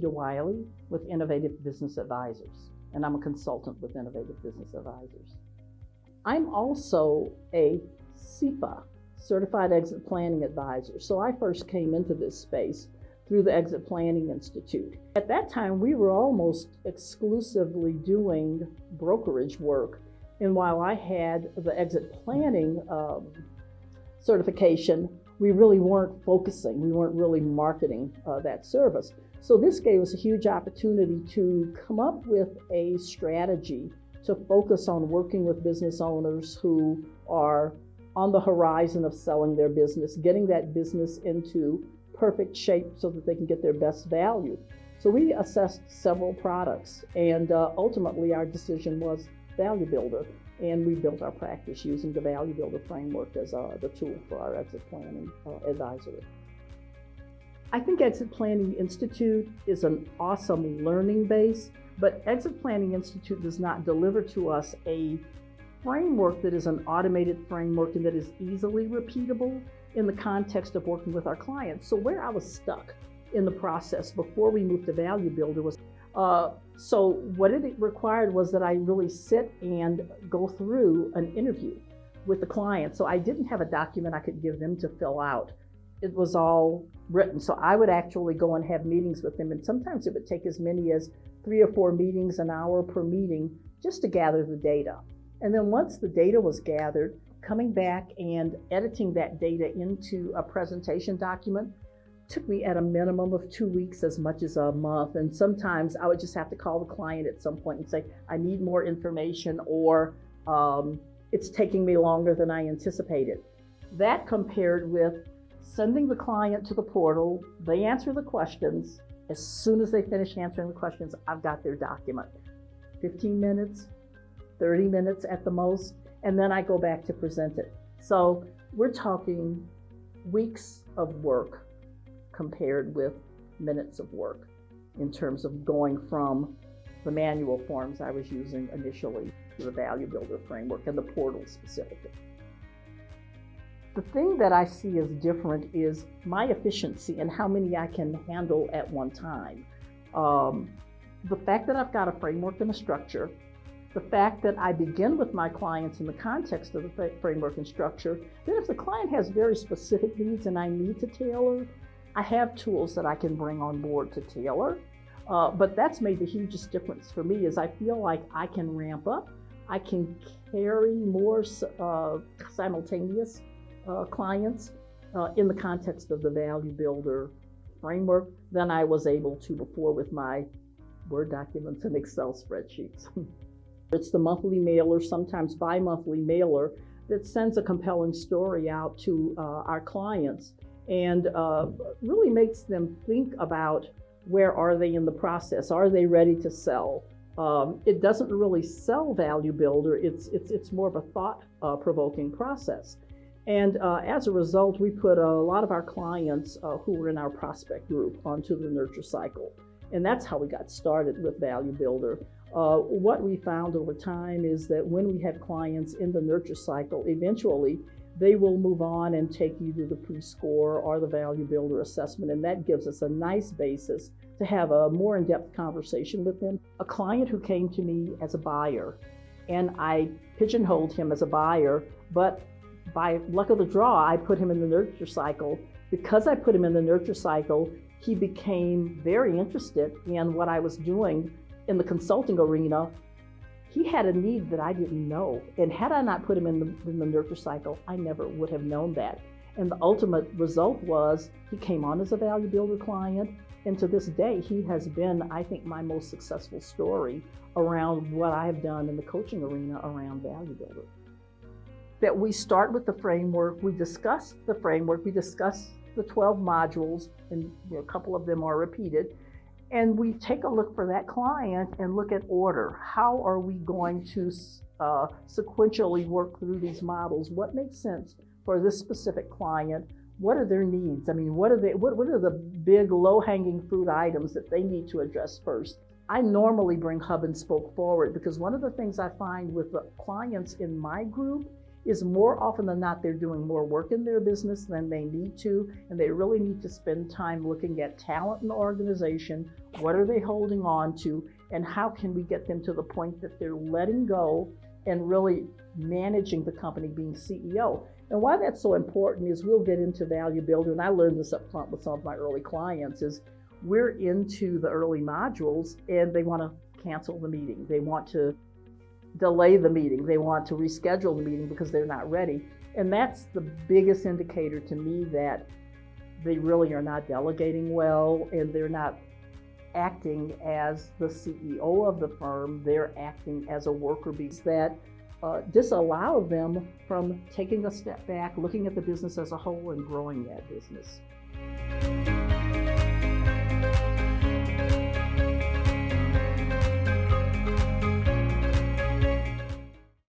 Marquita Wiley with Innovative Business Advisors, and I'm a consultant with Innovative Business Advisors. I'm also a CEPA, Certified Exit Planning Advisor. So I first came into this space through the Exit Planning Institute. At that time, we were almost exclusively doing brokerage work. And while I had the exit planning certification, we really weren't focusing. We weren't really marketing that service. So this gave us a huge opportunity to come up with a strategy to focus on working with business owners who are on the horizon of selling their business, getting that business into perfect shape so that they can get their best value. So we assessed several products, and ultimately our decision was Value Builder, and we built our practice using the Value Builder framework as the tool for our exit planning advisory. I think Exit Planning Institute is an awesome learning base, but Exit Planning Institute does not deliver to us a framework that is an automated framework and that is easily repeatable in the context of working with our clients. So where I was stuck in the process before we moved to Value Builder was, so what it required was that I really sit and go through an interview with the client. So I didn't have a document I could give them to fill out. It was all written. So I would actually go and have meetings with them, and sometimes it would take as many as 3 or 4 meetings, an hour per meeting, just to gather the data. And then once the data was gathered, coming back and editing that data into a presentation document took me at a minimum of 2 weeks, as much as a month. And sometimes I would just have to call the client at some point and say, I need more information, or it's taking me longer than I anticipated. That compared with sending the client to the portal, they answer the questions. As soon as they finish answering the questions, I've got their document. 15 minutes, 30 minutes at the most, and then I go back to present it. So we're talking weeks of work compared with minutes of work in terms of going from the manual forms I was using initially to the Value Builder framework and the portal specifically. The thing that I see as different is my efficiency and how many I can handle at one time. The fact that I've got a framework and a structure, the fact that I begin with my clients in the context of the framework and structure, then if the client has very specific needs and I need to tailor, I have tools that I can bring on board to tailor. But that's made the hugest difference for me, is I feel like I can ramp up, I can carry more simultaneous clients in the context of the Value Builder framework than I was able to before with my Word documents and Excel spreadsheets. It's the monthly mailer, sometimes bi-monthly mailer, that sends a compelling story out to our clients and really makes them think about where are they in the process. Are they ready to sell? It doesn't really sell Value Builder. It's more of a thought-provoking process. And as a result, we put a lot of our clients who were in our prospect group onto the nurture cycle. And that's how we got started with Value Builder. What we found over time is that when we have clients in the nurture cycle, eventually they will move on and take either the pre-score or the Value Builder assessment, and that gives us a nice basis to have a more in-depth conversation with them. A client who came to me as a buyer, and I pigeonholed him as a buyer, but by luck of the draw, I put him in the nurture cycle. Because I put him in the nurture cycle, he became very interested in what I was doing in the consulting arena. He had a need that I didn't know. And had I not put him in the nurture cycle, I never would have known that. And the ultimate result was he came on as a Value Builder client. And to this day, he has been, I think, my most successful story around what I have done in the coaching arena around Value Builder. That we start with the framework, we discuss the framework, we discuss the 12 modules, and a couple of them are repeated, and we take a look for that client and look at order. How are we going to sequentially work through these models? What makes sense for this specific client? What are their needs? I mean, what are the big low-hanging fruit items that they need to address first? I normally bring hub and spoke forward, because one of the things I find with the clients in my group is more often than not they're doing more work in their business than they need to, and they really need to spend time looking at talent in the organization. What are they holding on to, and how can we get them to the point that they're letting go and really managing the company, being CEO. And why that's so important is we'll get into value builder, and I learned this up front with some of my early clients, is we're into the early modules and they want to cancel the meeting. They want to delay the meeting. They want to reschedule the meeting because they're not ready. And that's the biggest indicator to me that they really are not delegating well, and they're not acting as the CEO of the firm. They're acting as a worker bee that disallow them from taking a step back, looking at the business as a whole and growing that business.